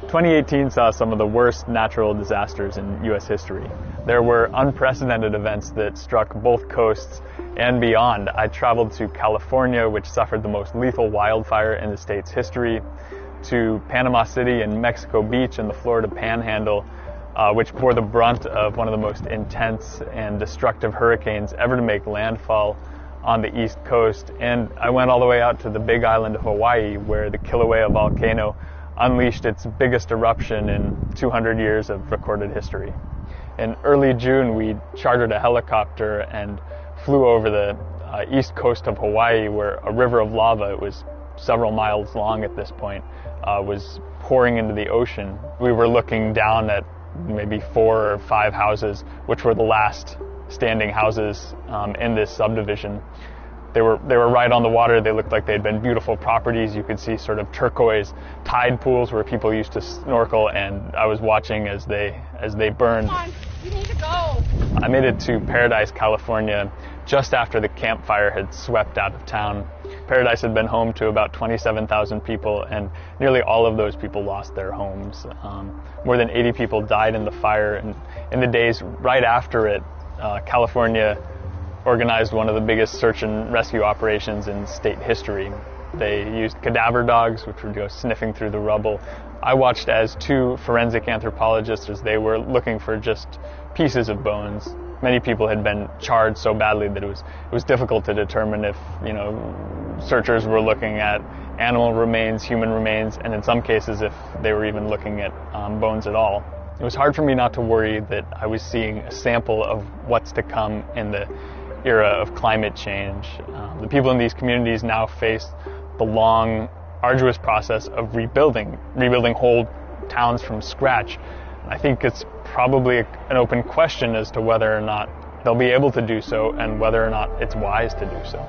2018 saw some of the worst natural disasters in U.S. history. There were unprecedented events that struck both coasts and beyond. I traveled to California, which suffered the most lethal wildfire in the state's history, to Panama City and Mexico Beach in the Florida Panhandle, which bore the brunt of one of the most intense and destructive hurricanes ever to make landfall on the East Coast. And I went all the way out to the Big Island of Hawaii, where the Kilauea volcano unleashed its biggest eruption in 200 years of recorded history. In early June, we chartered a helicopter and flew over the east coast of Hawaii, where a river of lava, it was several miles long at this point, was pouring into the ocean. We were looking down at maybe 4 or 5 houses, which were the last standing houses in this subdivision. They were right on the water. They looked like they had been beautiful properties. You could see sort of turquoise tide pools where people used to snorkel, and I was watching as they burned. Come on, you need to go. I made it to Paradise, California, just after the campfire had swept out of town. Paradise had been home to about 27,000 people, and nearly all of those people lost their homes. More than 80 people died in the fire, and in the days right after it, California organized one of the biggest search and rescue operations in state history. They used cadaver dogs, which would go sniffing through the rubble. I watched as 2 forensic anthropologists, as they were looking for just pieces of bones. Many people had been charred so badly that it was difficult to determine if, searchers were looking at animal remains, human remains, and in some cases if they were even looking at bones at all. It was hard for me not to worry that I was seeing a sample of what's to come in the era of climate change. The people in these communities now face the long, arduous process of rebuilding whole towns from scratch. I think it's probably an open question as to whether or not they'll be able to do so and whether or not it's wise to do so.